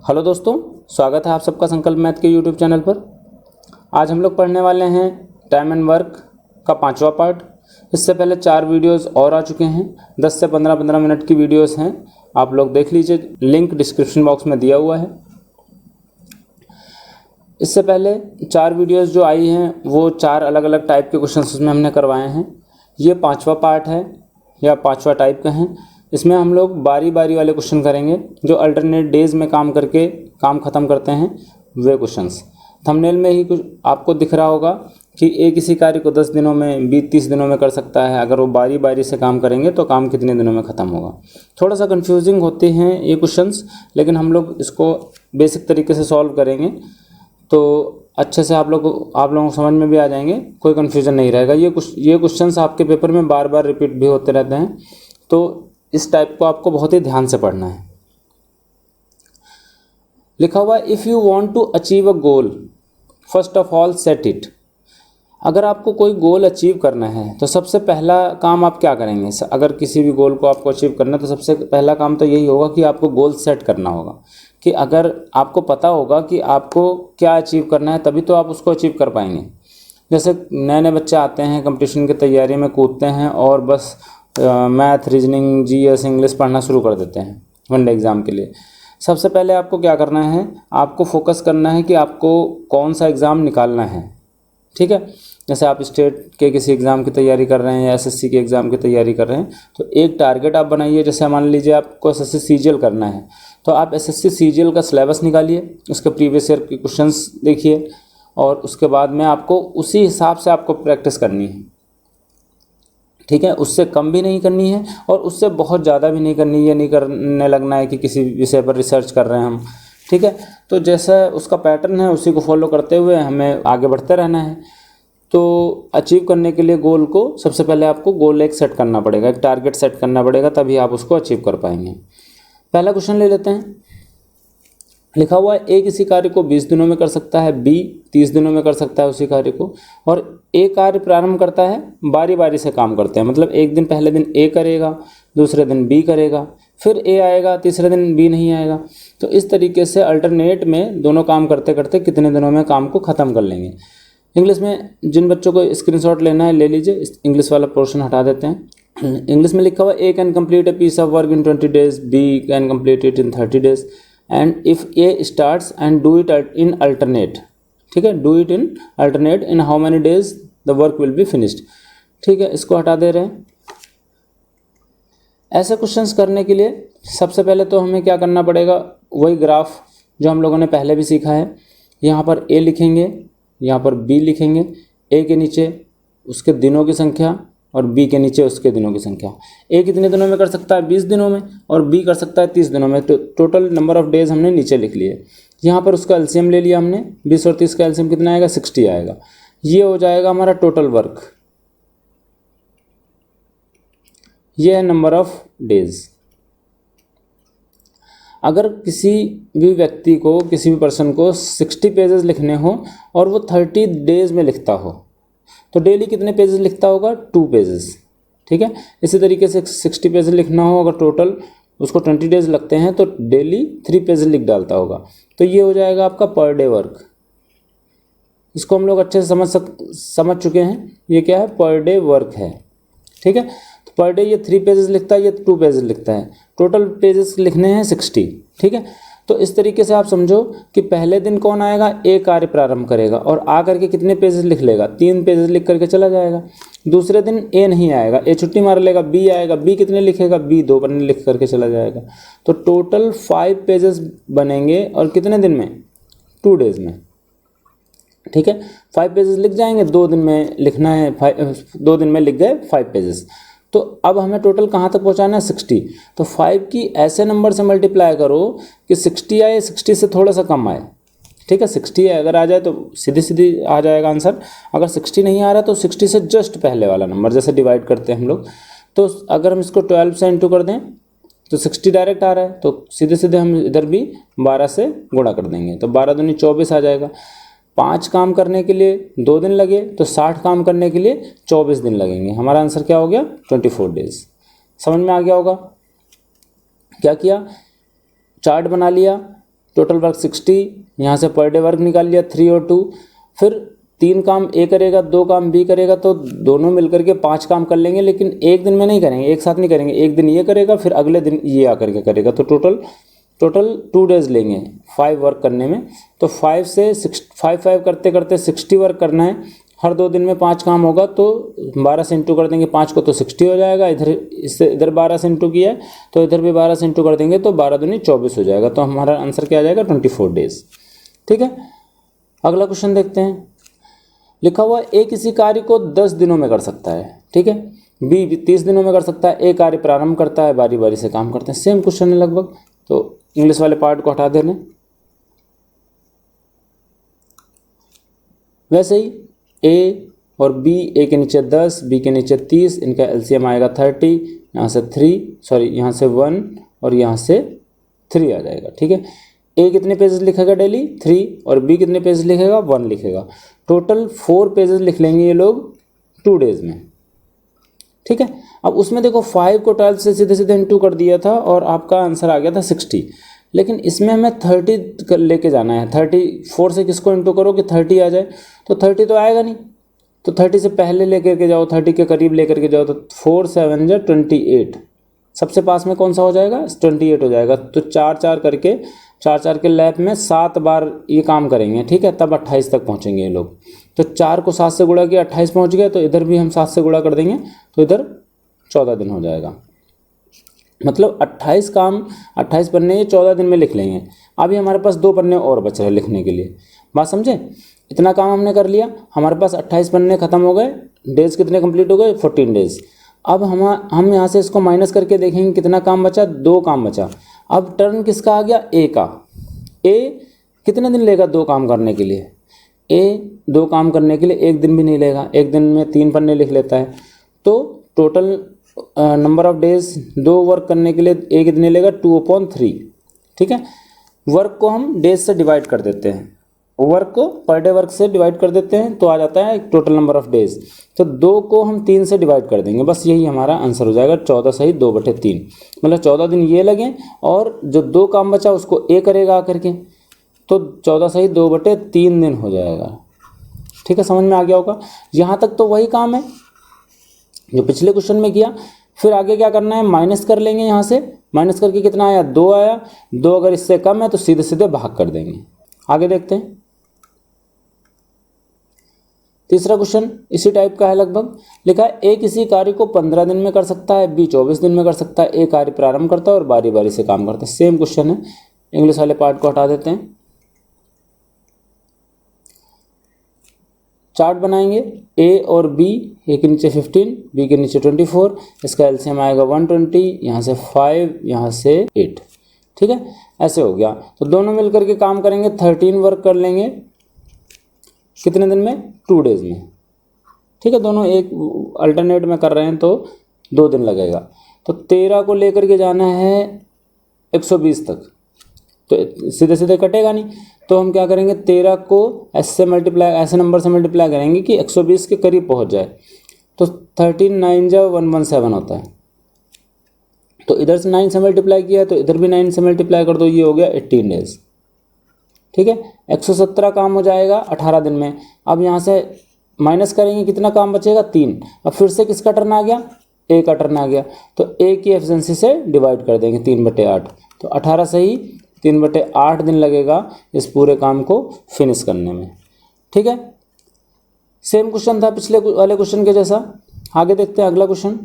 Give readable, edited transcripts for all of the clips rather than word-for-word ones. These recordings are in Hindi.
हेलो दोस्तों, स्वागत है आप सबका संकल्प मैथ के यूट्यूब चैनल पर। आज हम लोग पढ़ने वाले हैं टाइम एंड वर्क का 5वां पार्ट। इससे पहले 4 वीडियोस और आ चुके हैं, 10 से 15 मिनट की वीडियोस हैं, आप लोग देख लीजिए, लिंक डिस्क्रिप्शन बॉक्स में दिया हुआ है। इससे पहले 4 वीडियोस जो आई हैं वो 4 अलग अलग टाइप के क्वेश्चन उसमें हमने करवाए हैं। ये 5वां पार्ट है या 5वां टाइप का है। इसमें हम लोग बारी बारी वाले क्वेश्चन करेंगे जो अल्टरनेट डेज में काम करके काम ख़त्म करते हैं वे क्वेश्चंस। थंबनेल में ही कुछ आपको दिख रहा होगा कि एक किसी कार्य को 10 दिनों में 20-30 दिनों में कर सकता है। अगर वो बारी बारी से काम करेंगे तो काम कितने दिनों में ख़त्म होगा। थोड़ा सा कंफ्यूजिंग होते हैं ये क्वेश्चंस, लेकिन हम लोग इसको बेसिक तरीके से सॉल्व करेंगे तो अच्छे से आप लोगों को समझ में भी आ जाएंगे, कोई कन्फ्यूज़न नहीं रहेगा। ये क्वेश्चंस आपके पेपर में बार बार रिपीट भी होते रहते हैं, तो इस टाइप को आपको बहुत ही ध्यान से पढ़ना है। लिखा हुआ है, if you want to achieve a goal first of all set it. अगर आपको कोई गोल अचीव करना है तो सबसे पहला काम आप क्या करेंगे? अगर किसी भी गोल को आपको अचीव करना है तो सबसे पहला काम तो यही होगा कि आपको गोल सेट करना होगा। कि अगर आपको पता होगा कि आपको क्या अचीव करना है तभी तो आप उसको अचीव कर पाएंगे। जैसे नए नए बच्चे आते हैं, कंपटीशन की तैयारी में कूदते हैं और बस मैथ, रीजनिंग, जीएस, इंग्लिश पढ़ना शुरू कर देते हैं वनडे एग्ज़ाम के लिए। सबसे पहले आपको क्या करना है, आपको फोकस करना है कि आपको कौन सा एग्ज़ाम निकालना है। ठीक है, जैसे आप स्टेट के किसी एग्ज़ाम की तैयारी कर रहे हैं या एसएससी के एग्ज़ाम की तैयारी कर रहे हैं तो एक टारगेट आप बनाइए। जैसे मान लीजिए आपको एसएससी सीजीएल करना है तो आप एसएससी सीजीएल का सिलेबस निकालिए, उसके प्रीवियस ईयर के क्वेश्चंस देखिए और उसके बाद में आपको उसी हिसाब से आपको प्रैक्टिस करनी है। ठीक है, उससे कम भी नहीं करनी है और उससे बहुत ज़्यादा भी नहीं करनी है। नहीं करने लगना है कि किसी विषय पर रिसर्च कर रहे हैं हम। ठीक है, तो जैसा उसका पैटर्न है उसी को फॉलो करते हुए हमें आगे बढ़ते रहना है। तो अचीव करने के लिए गोल को सबसे पहले आपको गोल एक सेट करना पड़ेगा, एक टारगेट सेट करना पड़ेगा, तभी आप उसको अचीव कर पाएंगे। पहला क्वेश्चन ले लेते हैं। लिखा हुआ है, ए किसी कार्य को 20 दिनों में कर सकता है, बी 30 दिनों में कर सकता है उसी कार्य को, और ए कार्य प्रारंभ करता है, बारी बारी से काम करते हैं। मतलब एक दिन पहले दिन ए करेगा, दूसरे दिन बी करेगा, फिर ए आएगा, तीसरे दिन बी नहीं आएगा। तो इस तरीके से अल्टरनेट में दोनों काम करते करते कितने दिनों में काम को ख़त्म कर लेंगे। इंग्लिश में जिन बच्चों को स्क्रीनशॉट लेना है ले लीजिए, इंग्लिश वाला पोर्शन हटा देते हैं। इंग्लिश में लिखा हुआ है, A can complete a piece of work in 20 days, B can complete it in 30 days, and if A starts and do it in alternate. ठीक है, do it in alternate in how many days the work will be finished. ठीक है, इसको हटा दे रहे हैं। ऐसे क्वेश्चंस करने के लिए सबसे पहले तो हमें क्या करना पड़ेगा, वही ग्राफ जो हम लोगों ने पहले भी सीखा है। यहाँ पर ए लिखेंगे, यहाँ पर बी लिखेंगे, ए के नीचे उसके दिनों की संख्या और बी के नीचे उसके दिनों की संख्या। ए कितने दिनों में कर सकता है? 20 दिनों में, और बी कर सकता है 30 दिनों में। तो टोटल नंबर ऑफ डेज हमने नीचे लिख लिए। यहाँ पर उसका एलसीएम ले लिया हमने, 20 और 30 का एलसीएम कितना आएगा? 60 आएगा। ये हो जाएगा हमारा टोटल वर्क। ये है नंबर ऑफ डेज। अगर किसी भी व्यक्ति को, किसी भी पर्सन को 60 पेजेस लिखने हो और वो 30 डेज में लिखता हो तो डेली कितने पेजेस लिखता होगा? 2 पेजेस। ठीक है, इसी तरीके से 60 पेजेस लिखना हो, अगर टोटल उसको 20 डेज लगते हैं तो डेली 3 पेजेस लिख डालता होगा। तो ये हो जाएगा आपका पर डे वर्क। इसको हम लोग अच्छे से समझ चुके हैं, ये क्या है? पर डे वर्क है। ठीक है, तो पर डे ये 3 पेजेस लिखता है, ये 2 पेजेस लिखता है, टोटल पेजेस लिखने हैं 60। ठीक है, तो इस तरीके से आप समझो कि पहले दिन कौन आएगा? ए कार्य प्रारंभ करेगा और आ करके कितने पेजेस लिख लेगा? 3 पेजेस लिख करके चला जाएगा। दूसरे दिन ए नहीं आएगा, ए छुट्टी मार लेगा, बी आएगा, बी कितने लिखेगा? बी 2 पन्ने लिख करके चला जाएगा। तो टोटल 5 पेजेस बनेंगे और कितने दिन में? 2 डेज में। ठीक है, 5 पेजेस लिख जाएंगे, 2 दिन में लिखना है। 2 दिन में लिख गए 5 पेजेस। तो अब हमें टोटल कहाँ तक पहुँचाना है? 60। तो 5 की ऐसे नंबर से मल्टीप्लाई करो कि 60 आए, 60 से थोड़ा सा कम आए। ठीक है, 60 अगर आ जाए तो सीधी सीधी आ जाएगा आंसर। अगर 60 नहीं आ रहा तो 60 से जस्ट पहले वाला नंबर, जैसे डिवाइड करते हैं हम लोग, तो अगर हम इसको 12 से इंटू कर दें तो 60 डायरेक्ट आ रहा है, तो सीधे सीधे हम इधर भी 12 से गुणा कर देंगे तो 12 दूनी 24 आ जाएगा। 5 काम करने के लिए 2 दिन लगे तो 60 काम करने के लिए 24 दिन लगेंगे। हमारा आंसर क्या हो गया? 24 डेज। समझ में आ गया होगा। क्या किया? चार्ट बना लिया, टोटल वर्क 60, यहाँ से पर डे वर्क निकाल लिया 3 और 2। फिर 3 काम ए करेगा, 2 काम बी करेगा, तो दोनों मिलकर के 5 काम कर लेंगे, लेकिन एक दिन में नहीं करेंगे, एक साथ नहीं करेंगे। एक दिन ये करेगा, फिर अगले दिन ये आकर के करेगा, तो टोटल 2 डेज लेंगे 5 वर्क करने में। तो 5 से 5 करते करते 60 वर्क करना है। हर 2 दिन में 5 काम होगा, तो 12 से इंटू कर देंगे 5 को, तो 60 हो जाएगा। इधर इससे इधर 12 से इंटू किया है, तो इधर भी 12 से इंटू कर देंगे, तो 12 दूनी 24 हो जाएगा। तो हमारा आंसर क्या आ जाएगा? 24 डेज। ठीक है, अगला क्वेश्चन देखते हैं। लिखा हुआ ए किसी कार्य को 10 दिनों में कर सकता है। ठीक है, बी 30 दिनों में कर सकता है। ए कार्य प्रारंभ करता है, बारी बारी से काम करते हैं। सेम क्वेश्चन है लगभग, तो इंग्लिश वाले पार्ट को हटा देना। वैसे ही ए और बी, ए के नीचे 10, बी के नीचे 30, इनका एलसीएम आएगा 30, यहाँ से यहाँ से 1 और यहाँ से 3 आ जाएगा। ठीक है, ए कितने पेजेस लिखेगा डेली? 3, और बी कितने पेजेस लिखेगा? 1 लिखेगा। टोटल 4 पेजेस लिख लेंगे ये लोग 2 डेज में। ठीक है, अब उसमें देखो 5 को 12 से सीधे सीधे इंटू कर दिया था और आपका आंसर आ गया था 60, लेकिन इसमें हमें 30 लेके जाना है। 34 से किसको इंटू करो कि 30 आ जाए? तो 30 तो आएगा नहीं, तो 30 से पहले लेकर के जाओ, 30 के करीब लेकर के जाओ, तो 4 7 जा 28, सबसे पास में कौन सा हो जाएगा? 28 हो जाएगा। तो 4 करके 4 के लैप में 7 बार ये काम करेंगे। ठीक है, तब 28 तक पहुँचेंगे ये लोग। तो 4 को 7 से गुणा किया, 28 पहुँच गया, तो इधर भी हम 7 से गुणा कर देंगे, तो इधर 14 दिन हो जाएगा। मतलब 28 काम, 28 पन्ने ये 14 दिन में लिख लेंगे। अभी हमारे पास 2 पन्ने और बच रहे लिखने के लिए। बात समझे? इतना काम हमने कर लिया, हमारे पास 28 पन्ने खत्म हो गए। डेज कितने कंप्लीट हो गए? 14 डेज। अब हम यहाँ से इसको माइनस करके देखेंगे कितना काम बचा? 2 काम बचा। अब टर्न किसका आ गया? ए का। ए कितने दिन लेगा 2 काम करने के लिए? ए 2 काम करने के लिए 1 दिन भी नहीं लेगा, 1 दिन में 3 पन्ने लिख लेता है। तो total number of days 2 work करने के लिए ए कितने लेगा? 2/3। ठीक है, वर्क को हम डेज से डिवाइड कर देते हैं, वर्क को पर डे वर्क से डिवाइड कर देते हैं, तो आ जाता है टोटल नंबर ऑफ डेज। तो 2 को हम 3 से डिवाइड कर देंगे, बस यही हमारा आंसर हो जाएगा। 14 सही 2/3, मतलब 14 दिन ये लगे, और जो 2 काम बचा उसको ए करेगा आकर के, तो 14 सही 2/3 दिन हो जाएगा। ठीक है, समझ में आ गया होगा। यहाँ तक तो वही काम है जो पिछले क्वेश्चन में किया। फिर आगे क्या करना है? माइनस कर लेंगे। यहाँ से माइनस करके कितना आया? 2 आया। 2 अगर इससे कम है तो सीधे सीधे भाग कर देंगे। आगे देखते हैं। तीसरा क्वेश्चन इसी टाइप का है लगभग। लिखा है ए किसी कार्य को 15 दिन में कर सकता है, बी 24 दिन में कर सकता है। ए कार्य प्रारंभ करता है और बारी बारी से काम करता है। सेम क्वेश्चन है, इंग्लिश वाले पार्ट को हटा देते हैं। चार्ट बनाएंगे। ए और बी, ए के नीचे 15, बी के नीचे 24, इसका एलसीएम आएगा 120, यहाँ से 5, यहाँ से 8। ठीक है, ऐसे हो गया। तो दोनों मिलकर के काम करेंगे, 13 वर्क कर लेंगे। कितने दिन में? 2 डेज में। ठीक है, दोनों एक अल्टरनेट में कर रहे हैं तो 2 दिन लगेगा। तो 13 को लेकर के जाना है 120 तक, तो सीधे सीधे कटेगा नहीं। तो हम क्या करेंगे? 13 को ऐसे मल्टीप्लाई, ऐसे नंबर से मल्टीप्लाई करेंगे कि 120 के करीब पहुंच जाए। तो 13 9 जा 117 होता है। तो इधर से 9 से मल्टीप्लाई किया, तो इधर भी 9 से मल्टीप्लाई कर दो, ये हो गया 18 डेज। ठीक है, 117 काम हो जाएगा 18 दिन में। अब यहाँ से माइनस करेंगे, कितना काम बचेगा? 3। अब फिर से किसका टर्न आ गया? ए का टर्न आ गया। तो ए की एफिशिएंसी से डिवाइड कर देंगे 3/8। तो 18 सही 3/8 दिन लगेगा इस पूरे काम को फिनिश करने में। ठीक है, सेम क्वेश्चन था पिछले वाले क्वेश्चन के जैसा। आगे देखते हैं अगला क्वेश्चन।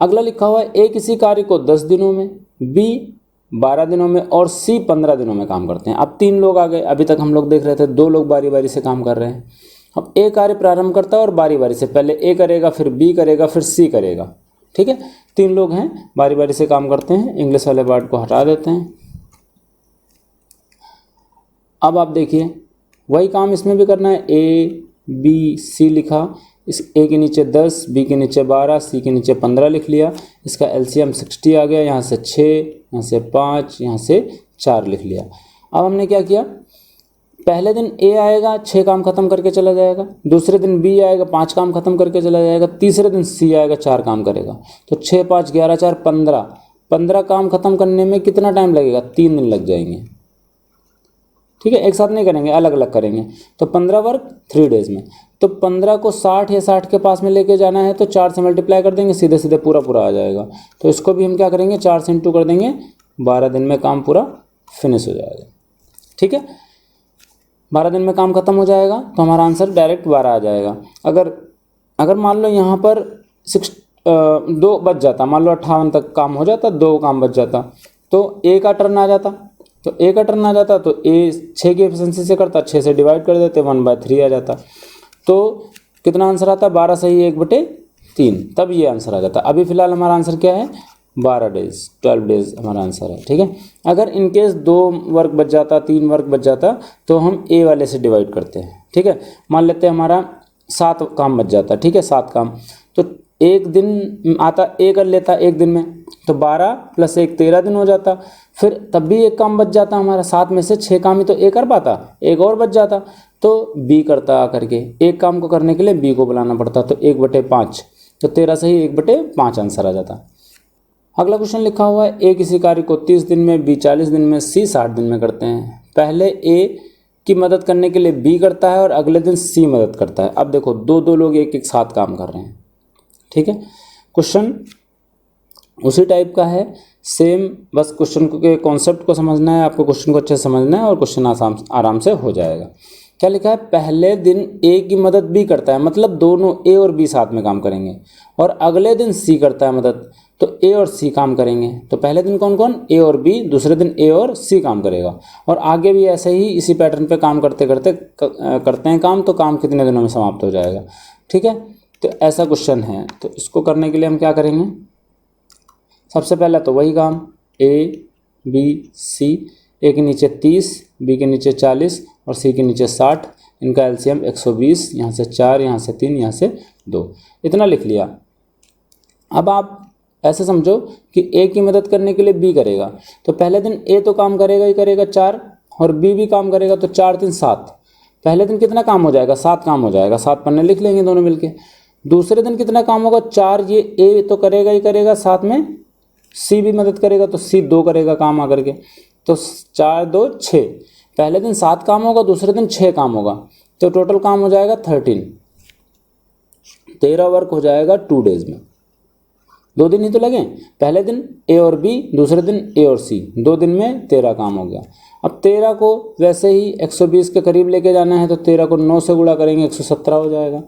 अगला लिखा हुआ है ए किसी कार्य को 10 दिनों में, बी 12 दिनों में और सी 15 दिनों में काम करते हैं। अब 3 लोग आ गए। अभी तक हम लोग देख रहे थे 2 लोग बारी बारी से काम कर रहे हैं। अब ए कार्य प्रारंभ करता है और बारी बारी से, पहले ए करेगा, फिर बी करेगा, फिर सी करेगा। ठीक है, 3 लोग हैं, बारी बारी से काम करते हैं। इंग्लिश वाले वर्ड को हटा देते हैं। अब आप देखिए वही काम इसमें भी करना है। ए बी सी लिखा, इस ए के नीचे 10, बी के नीचे 12, सी के नीचे 15 लिख लिया। इसका एलसीएम 60 आ गया। यहाँ से 6, यहाँ से 5, यहाँ से 4 लिख लिया। अब हमने क्या किया? पहले दिन ए आएगा, 6 काम खत्म करके चला जाएगा। दूसरे दिन बी आएगा, 5 काम खत्म करके चला जाएगा। तीसरे दिन सी आएगा, 4 काम करेगा। तो 6 5 11 4 15, 15 काम ख़त्म करने में कितना टाइम लगेगा? 3 दिन लग जाएंगे। ठीक है, एक साथ नहीं करेंगे, अलग अलग करेंगे। तो 15 वर्क 3 डेज में। तो 15 को 60 या 60 के पास में लेके जाना है तो 4 से मल्टीप्लाई कर देंगे, सीधे सीधे पूरा पूरा आ जाएगा। तो इसको भी हम क्या करेंगे, 4 से इंटू कर देंगे, 12 दिन में काम पूरा फिनिश हो जाएगा। ठीक है, 12 दिन में काम खत्म हो जाएगा तो हमारा आंसर डायरेक्ट 12 आ जाएगा। अगर मान लो यहाँ पर 2 बच जाता, मान लो 58 तक काम हो जाता, 2 काम बच जाता, तो ए का टर्न आ जाता। तो ए का टर्न आ जाता तो ए 6 की एफिशिएंसी से करता, 6 से डिवाइड कर देते, 1/3 आ जाता। तो कितना आंसर आता? 12 सही 1/3, तब ये आंसर आ जाता। अभी फिलहाल हमारा आंसर क्या है? 12 डेज, 12 डेज हमारा आंसर है। ठीक है, अगर इनकेस 2 वर्क बच जाता, 3 वर्क बच जाता, तो हम ए वाले से डिवाइड करते हैं। ठीक है, मान लेते हैं हमारा 7 काम बच जाता। ठीक है, 7 काम, तो एक दिन आता, ए कर लेता एक दिन में, तो 12 + 1 13 दिन हो जाता। फिर तब भी एक काम बच जाता हमारा, 7 में से 6 काम ही तो ए कर पाता, एक और बच जाता, तो बी करता आकर के। एक काम को करने के लिए बी को बुलाना पड़ता, तो 1/5, तो 13 सही 1/5 आंसर आ जाता। अगला क्वेश्चन लिखा हुआ है, ए किसी कार्य को 30 दिन में, बी 40 दिन में, सी 60 दिन में करते हैं। पहले ए की मदद करने के लिए बी करता है और अगले दिन सी मदद करता है। अब देखो, 2 लोग एक एक साथ काम कर रहे हैं। ठीक है, क्वेश्चन उसी टाइप का है, सेम, बस क्वेश्चन के कॉन्सेप्ट को समझना है आपको, क्वेश्चन को अच्छे से समझना है और क्वेश्चन आराम से हो जाएगा। क्या लिखा है? पहले दिन ए की मदद बी करता है, मतलब दोनों ए और बी साथ में काम करेंगे, और अगले दिन सी करता है मदद, तो ए और सी काम करेंगे। तो पहले दिन कौन कौन? ए और बी, दूसरे दिन ए और सी काम करेगा, और आगे भी ऐसे ही इसी पैटर्न पे काम करते करते करते हैं काम, तो काम कितने दिनों में समाप्त हो जाएगा। ठीक है, तो ऐसा क्वेश्चन है। तो इसको करने के लिए हम क्या करेंगे? सबसे पहले तो वही काम, ए बी सी, ए के नीचे 30, बी के नीचे 40 और सी के नीचे 60, इनका एलसीएम 120, यहाँ से 4, यहाँ से 3, यहाँ से 2, इतना लिख लिया। अब आप ऐसे समझो कि ए की मदद करने के लिए बी करेगा, तो पहले दिन ए तो काम करेगा ही करेगा 4, और बी भी काम करेगा, तो 4 3 7, पहले दिन कितना काम हो जाएगा? 7 काम हो जाएगा, 7 पन्ने लिख लेंगे दोनों मिलके। दूसरे दिन कितना काम होगा? 4, ये ए तो करेगा ही करेगा, साथ में सी भी मदद करेगा, तो सी 2 करेगा काम आकर के, तो 4 2 6, पहले दिन 7 काम होगा, दूसरे दिन 6 काम होगा, तो टोटल काम हो जाएगा 13 वर्क हो जाएगा 2 डेज में। 2 दिन ही तो लगे, पहले दिन ए और बी, दूसरे दिन ए और सी, 2 दिन में 13 काम हो गया। अब 13 को वैसे ही 120 के करीब लेके जाना है, तो 13 को 9 से गुणा करेंगे, 117 हो जाएगा।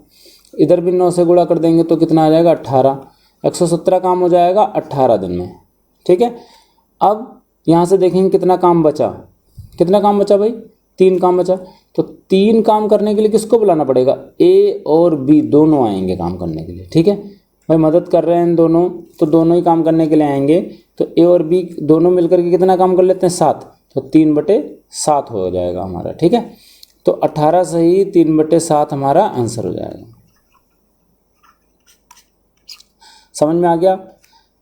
इधर भी 9 से गुणा कर देंगे तो कितना आ जाएगा? 18, 117 काम हो जाएगा 18 दिन में। ठीक है, अब यहाँ से देखेंगे कितना काम बचा। कितना काम बचा भाई? 3 काम बचा। तो 3 काम करने के लिए किसको बुलाना पड़ेगा? ए और बी दोनों आएंगे काम करने के लिए। ठीक है भाई, मदद कर रहे हैं दोनों, तो दोनों ही काम करने के लिए आएंगे। तो ए और बी दोनों मिलकर के कितना काम कर लेते हैं? 7, तो 3/7 हो जाएगा हमारा। ठीक है, तो 18 सही 3/7 हमारा आंसर हो जाएगा। समझ में आ गया?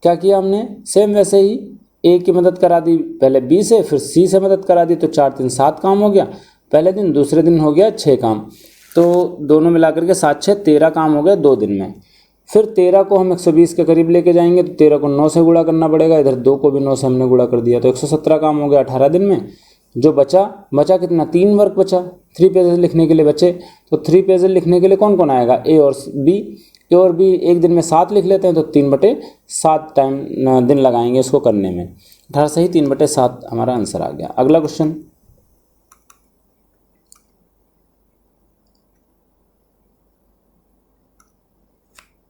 क्या किया हमने? सेम वैसे ही ए की मदद करा दी पहले बी से, फिर सी से मदद करा दी, तो 4 3 7 काम हो गया पहले दिन, दूसरे दिन हो गया 6 काम, तो दोनों मिलाकर के 7 6 13 काम हो गए 2 दिन में। फिर 13 को हम 120 के करीब लेके जाएंगे, तो 13 को 9 से गुणा करना पड़ेगा, इधर 2 को भी 9 से हमने गुणा कर दिया, तो 117 काम हो गया 18 दिन में। जो बचा कितना? 3 वर्क बचा, 3 पेजेस लिखने के लिए बचे। तो 3 पेजेस लिखने के लिए कौन कौन आएगा? ए और बी। ए और बी एक दिन में 7 लिख लेते हैं, तो 3/7 टाइम दिन लगाएंगे इसको करने में। 18 सही 3/7 हमारा आंसर आ गया। अगला क्वेश्चन,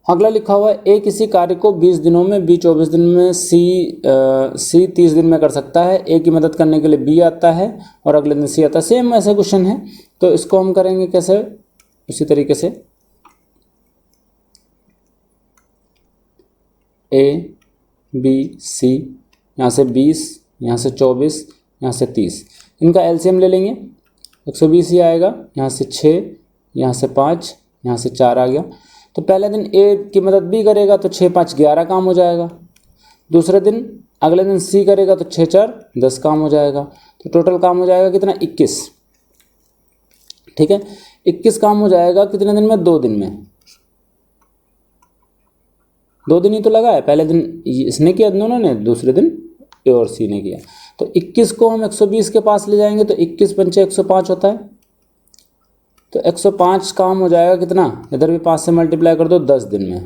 अगला लिखा हुआ है, ए किसी कार्य को 20 दिनों में, बी 24 दिन में, सी 30 दिन में कर सकता है। ए की मदद करने के लिए बी आता है और अगले दिन सी आता है। सेम ऐसा क्वेश्चन है, तो इसको हम करेंगे कैसे? उसी तरीके से ए बी सी, यहाँ से 20, यहाँ से 24, यहाँ से 30, इनका एलसीएम ले लेंगे, 120 ही आएगा। यहाँ से 6, यहाँ से 5, यहाँ से 4 आ गया। तो पहले दिन ए की मदद बी करेगा, तो 6 5 11 काम हो जाएगा। दूसरे दिन अगले दिन सी करेगा, तो 6 4 10 काम हो जाएगा। तो टोटल काम हो जाएगा कितना? 21। ठीक है, 21 काम हो जाएगा कितने दिन में? 2 दिन में। 2 दिन ही तो लगा है, पहले दिन इसने किया दोनों ने, दूसरे दिन ए और सी ने किया। तो 21 को हम 120 के पास ले जाएंगे तो 21 पंचे 105 होता है, तो 105 काम हो जाएगा कितना, इधर भी 5 से मल्टीप्लाई कर दो 10 दिन में,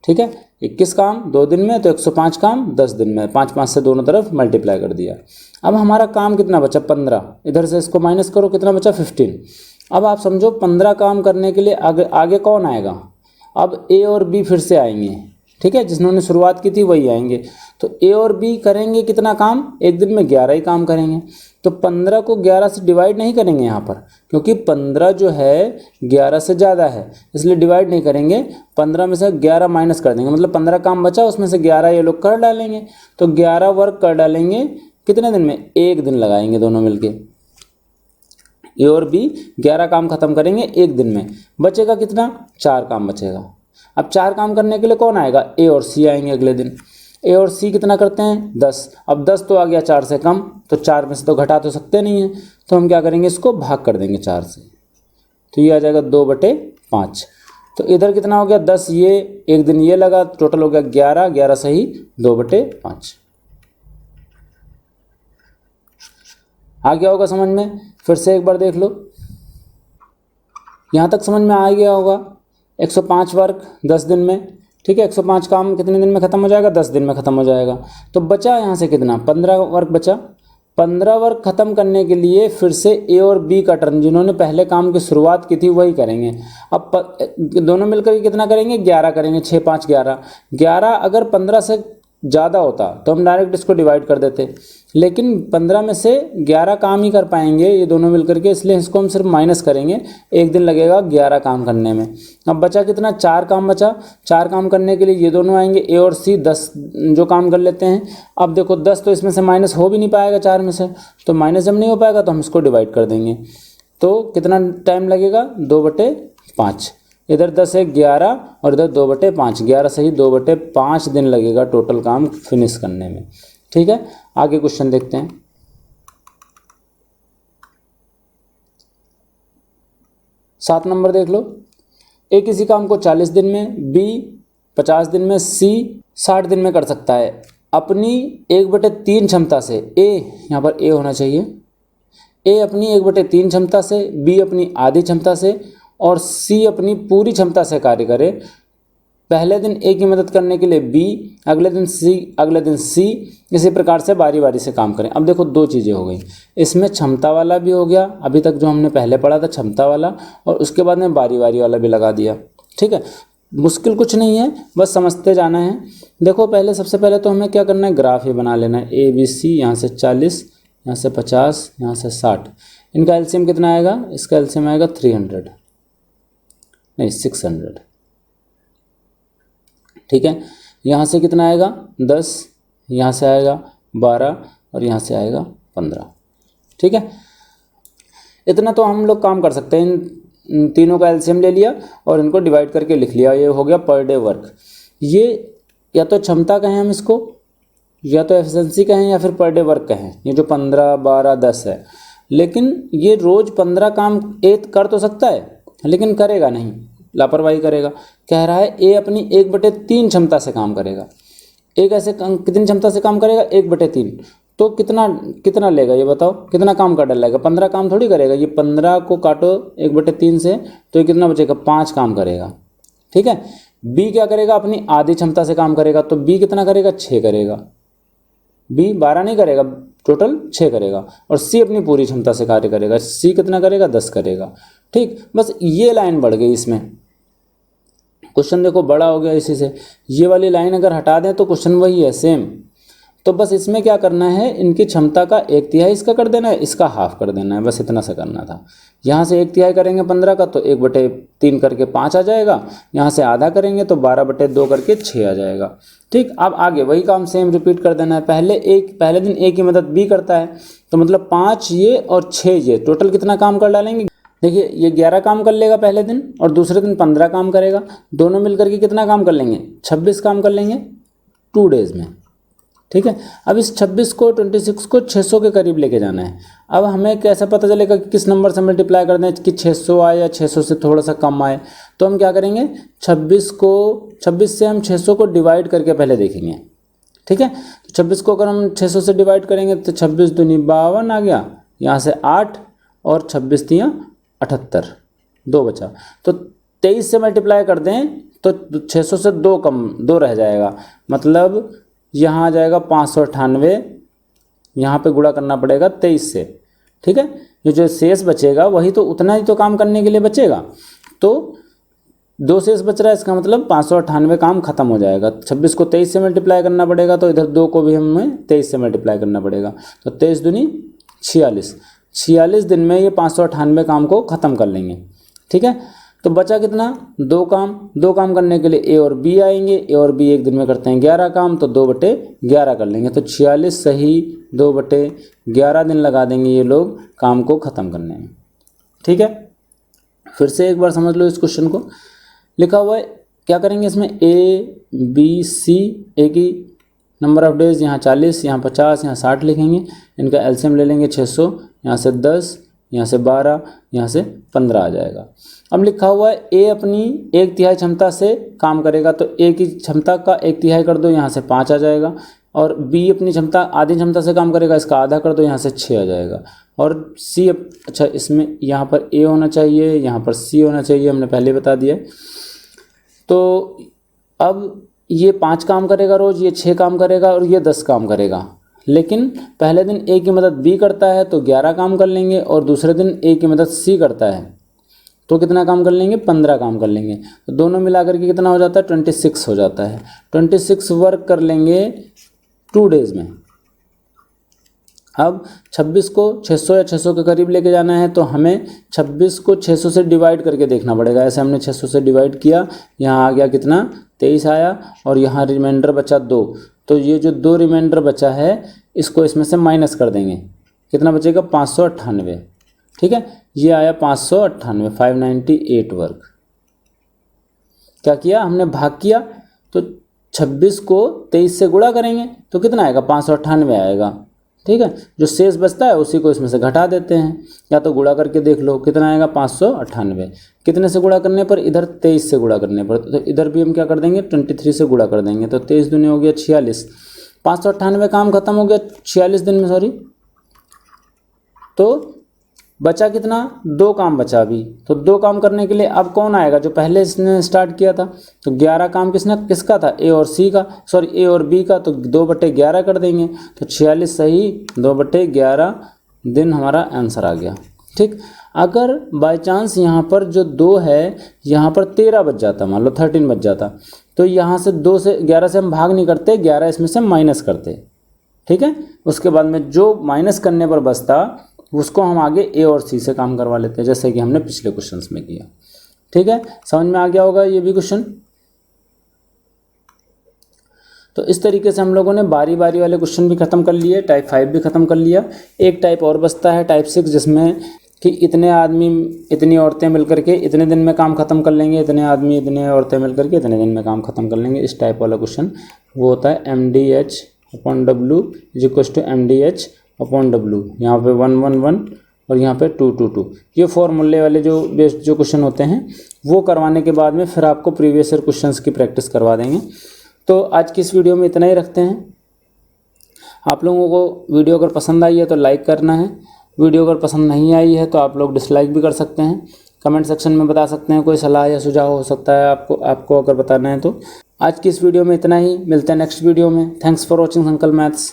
ठीक है। 21 काम 2 दिन में, तो 105 काम 10 दिन में, 5 5 से दोनों तरफ मल्टीप्लाई कर दिया। अब हमारा काम कितना बचा, 15, इधर से इसको माइनस करो, कितना बचा 15। अब आप समझो 15 काम करने के लिए आगे आगे कौन आएगा, अब ए और बी फिर से आएंगे, ठीक है, जिन्होंने शुरुआत की थी वही आएंगे। तो ए और बी करेंगे कितना काम, एक दिन में 11 ही काम करेंगे। तो 15 को 11 से डिवाइड नहीं करेंगे यहाँ पर, क्योंकि 15 जो है 11 से ज़्यादा है, इसलिए डिवाइड नहीं करेंगे। 15 में से 11 माइनस कर देंगे, मतलब 15 काम बचा, उसमें से 11 ये लोग कर डालेंगे। तो 11 वर्क कर डालेंगे कितने दिन में, एक दिन लगाएंगे दोनों मिलके। ए और बी 11 काम खत्म करेंगे एक दिन में, बचेगा कितना, 4 काम बचेगा। अब 4 काम करने के लिए कौन आएगा, ए और सी आएंगे अगले दिन। ए और सी कितना करते हैं, 10। अब 10 तो आ गया 4 से कम, तो 4 में से तो घटा तो सकते नहीं हैं, तो हम क्या करेंगे, इसको भाग कर देंगे 4 से, तो ये आ जाएगा 2/5। तो इधर कितना हो गया 10, ये एक दिन ये लगा, टोटल हो गया 11, 11 सही 2/5। आ गया होगा समझ में, फिर से एक बार देख लो, यहाँ तक समझ में आ गया होगा। 105 वर्क 10 दिन में, ठीक है, 105 काम कितने दिन में ख़त्म हो जाएगा, 10 दिन में ख़त्म हो जाएगा। तो बचा यहाँ से कितना, 15 वर्क बचा। 15 वर्क ख़त्म करने के लिए फिर से ए और बी का टर्न, जिन्होंने पहले काम की शुरुआत की थी वही करेंगे। अब दोनों मिलकर के कितना करेंगे, 11 करेंगे, 6 5 11। 11 अगर 15 से ज़्यादा होता तो हम डायरेक्ट इसको डिवाइड कर देते, लेकिन 15 में से 11 काम ही कर पाएंगे ये दोनों मिलकर के, इसलिए इसको हम सिर्फ माइनस करेंगे, एक दिन लगेगा 11 काम करने में। अब बचा कितना, 4 काम बचा। 4 काम करने के लिए ये दोनों आएंगे, ए और सी 10 जो काम कर लेते हैं। अब देखो 10 तो इसमें से माइनस हो भी नहीं पाएगा 4 में से, तो माइनस जब नहीं हो पाएगा तो हम इसको डिवाइड कर देंगे। तो कितना टाइम लगेगा, 2/5। इधर 10 है 11 और इधर 2/5, 11 सही 2/5 दिन लगेगा टोटल काम फिनिश करने में, ठीक है। आगे क्वेश्चन देखते हैं। 7 नंबर देख लो, ए किसी काम को 40 दिन में, बी 50 दिन में, सी 60 दिन में कर सकता है। अपनी 1/3 क्षमता से, ए यहाँ पर ए होना चाहिए, ए अपनी 1/3 क्षमता से, बी अपनी आधी क्षमता से और सी अपनी पूरी क्षमता से कार्य करे। पहले दिन ए की मदद करने के लिए बी, अगले दिन सी, इसी प्रकार से बारी बारी से काम करें। अब देखो 2 चीज़ें हो गई, इसमें क्षमता वाला भी हो गया, अभी तक जो हमने पहले पढ़ा था क्षमता वाला, और उसके बाद में बारी बारी वाला भी लगा दिया, ठीक है। मुश्किल कुछ नहीं है, बस समझते जाना है। देखो पहले सबसे पहले तो हमें क्या करना है, ग्राफ ही बना लेना है। ए बी सी, यहाँ से 40, यहाँ से 50, यहाँ से 60, इनका एलसीएम कितना आएगा, इसका एलसीएम आएगा 300 नहीं 600, ठीक है। यहाँ से कितना आएगा 10, यहाँ से आएगा 12 और यहाँ से आएगा 15, ठीक है। इतना तो हम लोग काम कर सकते हैं, इन तीनों का एलसीएम ले लिया और इनको डिवाइड करके लिख लिया, ये हो गया पर डे वर्क। ये या तो क्षमता कहें हम इसको, या तो एफिशिएंसी कहें, या फिर पर डे वर्क कहें, ये जो 15 12 10 है। लेकिन ये रोज़ 15 काम एक कर तो सकता है, लेकिन करेगा नहीं, लापरवाही करेगा। कह रहा है ए अपनी 1/3 क्षमता से काम करेगा। एक ऐसे कितनी क्षमता से काम करेगा, 1/3, तो कितना लेगा ये बताओ, कितना काम कर डालेगा, 15 काम थोड़ी करेगा। ये 15 को काटो 1/3 से, तो ये कितना बचेगा, 5 काम करेगा, ठीक है। बी क्या करेगा, अपनी आधी क्षमता से काम करेगा, तो बी कितना करेगा, 6 करेगा। बी 12 नहीं करेगा, टोटल 6 करेगा। और सी अपनी पूरी क्षमता से कार्य करेगा, सी कितना करेगा, 10 करेगा, ठीक। बस ये लाइन बढ़ गई इसमें, क्वेश्चन देखो बड़ा हो गया इसी से। ये वाली लाइन अगर हटा दें तो क्वेश्चन वही है सेम। तो बस इसमें क्या करना है, इनकी क्षमता का 1/3 इसका कर देना है, इसका हाफ कर देना है, बस इतना सा करना था। यहाँ से 1/3 करेंगे 15 का तो 1/3 करके 5 आ जाएगा, यहाँ से आधा करेंगे तो 12/2 करके 6 आ जाएगा, ठीक। अब आगे वही काम सेम रिपीट कर देना है। पहले दिन ए की मदद बी करता है, तो मतलब 5 ये और 6 ये, टोटल कितना काम कर डालेंगे। देखिए ये 11 काम कर लेगा पहले दिन, और दूसरे दिन 15 काम करेगा, दोनों मिलकर के कितना काम कर लेंगे, 26 काम कर लेंगे 2 डेज़ में, ठीक है। अब इस 26 को 26 को 600 के करीब लेके जाना है। अब हमें कैसे पता चलेगा कि किस नंबर से मल्टीप्लाई कर दें कि 600 आए या 600 से थोड़ा सा कम आए? तो हम क्या करेंगे, 26 से हम 600 को डिवाइड करके पहले देखेंगे, ठीक है। तो 26 को अगर हम 600 से डिवाइड करेंगे तो 26 दूनी 52 आ गया, यहाँ से 8 और 26 तियाँ 78, 2 बचा। तो 23 से मल्टीप्लाई कर दें तो 600 से 2 रह जाएगा, मतलब यहाँ आ जाएगा 598, यहाँ पे गुणा करना पड़ेगा 23 से, ठीक है। ये जो शेष बचेगा वही तो उतना ही तो काम करने के लिए बचेगा, तो 2 शेष बच रहा है, इसका मतलब 598 काम खत्म हो जाएगा। 26 को 23 से मल्टीप्लाई करना पड़ेगा, तो इधर 2 को भी हमें 23 से मल्टीप्लाई करना पड़ेगा, तो 23 दूनी 46 दिन में ये 598 काम को ख़त्म कर लेंगे, ठीक है। तो बचा कितना, 2 काम करने के लिए ए और बी आएंगे, ए और बी एक दिन में करते हैं 11 काम, तो 2/11 कर लेंगे, तो 46 सही 2/11 दिन लगा देंगे ये लोग काम को ख़त्म करने में, ठीक है। फिर से एक बार समझ लो इस क्वेश्चन को, लिखा हुआ है क्या करेंगे इसमें, ए बी सी, ए की नंबर ऑफ डेज यहाँ 40, यहाँ 50, यहाँ 60 लिखेंगे, इनका एलसीएम ले लेंगे 600, यहाँ से 10, यहाँ से 12, यहाँ से 15 आ जाएगा। अब लिखा हुआ है ए अपनी 1/3 क्षमता से काम करेगा, तो ए की क्षमता का 1/3 कर दो, यहाँ से 5 आ जाएगा, और बी अपनी क्षमता आधी क्षमता से काम करेगा, इसका आधा कर दो, यहाँ से 6 आ जाएगा, और सी अच्छा इसमें यहाँ पर ए होना चाहिए, यहाँ पर सी होना चाहिए, हमने पहले बता दिया। तो अब ये 5 काम करेगा रोज़, ये 6 काम करेगा और ये 10 काम करेगा, लेकिन पहले दिन ए की मदद बी करता है तो 11 काम कर लेंगे, और दूसरे दिन ए की मदद सी करता है तो कितना काम कर लेंगे, 15 काम कर लेंगे, तो दोनों मिलाकर के कितना हो जाता है, 26 हो जाता है। 26 वर्क कर लेंगे 2 डेज़ में। अब 26 को 600 या 600 के करीब लेके जाना है, तो हमें 26 को 600 से डिवाइड करके देखना पड़ेगा। ऐसे हमने 600 से डिवाइड किया, यहाँ आ गया कितना, 23 आया, और यहाँ रिमाइंडर बचा 2, तो ये जो 2 रिमाइंडर बचा है इसको इसमें से माइनस कर देंगे, कितना बचेगा, 598, ठीक है। ये आया 598, 598 वर्ग। क्या किया हमने, भाग किया, तो 26 को 23 से गुणा करेंगे तो कितना आएगा, 598 आएगा, ठीक है। जो शेष बचता है उसी को इसमें से घटा देते हैं, या तो गुणा करके देख लो कितना आएगा, 598। कितने से गुणा करने पर, इधर 23 से गुणा करने पर, तो इधर भी हम क्या कर देंगे, 23 से गुणा कर देंगे, तो 23 दूनी हो गया 46, 598 काम खत्म हो गया 46 दिन में, सॉरी। तो बचा कितना, 2 काम बचा अभी, तो 2 काम करने के लिए अब कौन आएगा, जो पहले इसने स्टार्ट किया था, तो 11 काम किसका था, ए और सी का, सॉरी ए और बी का, तो 2/11 कर देंगे, तो 46 सही 2/11 दिन हमारा आंसर आ गया, ठीक। अगर बाय चांस यहाँ पर जो 2 है, यहाँ पर 13 बच जाता, मान लो 13 बच जाता, तो यहाँ से 2 से 11 से हम भाग नहीं करते, 11 इसमें से माइनस करते, ठीक है। उसके बाद में जो माइनस करने पर बचता उसको हम आगे ए और सी से काम करवा लेते हैं, जैसे कि हमने पिछले क्वेश्चंस में किया, ठीक है। समझ में आ गया होगा ये भी क्वेश्चन। तो इस तरीके से हम लोगों ने बारी बारी वाले क्वेश्चन भी खत्म कर लिए, टाइप 5 भी खत्म कर लिया। एक टाइप और बचता है टाइप 6, जिसमें कि इतने आदमी इतनी औरतें मिलकर के इतने दिन में काम खत्म कर लेंगे, इतने आदमी इतने औरतें मिलकर के इतने दिन में काम खत्म कर लेंगे। इस टाइप वाला क्वेश्चन वो होता है MDH/W = MDH/W। यहाँ पे 1 1 1 और यहाँ पे 2 2 2, ये फॉर्मूले वाले जो बेस्ड जो क्वेश्चन होते हैं वो करवाने के बाद में फिर आपको प्रीवियस ईयर क्वेश्चंस की प्रैक्टिस करवा देंगे। तो आज की इस वीडियो में इतना ही रखते हैं। आप लोगों को वीडियो अगर पसंद आई है तो लाइक करना है, वीडियो अगर पसंद नहीं आई है तो आप लोग डिसलाइक भी कर सकते हैं। कमेंट सेक्शन में बता सकते हैं, कोई सलाह या सुझाव हो सकता है आपको अगर बताना है तो। आज की इस वीडियो में इतना ही, मिलते हैं नेक्स्ट वीडियो में। Thanks for watching uncle maths.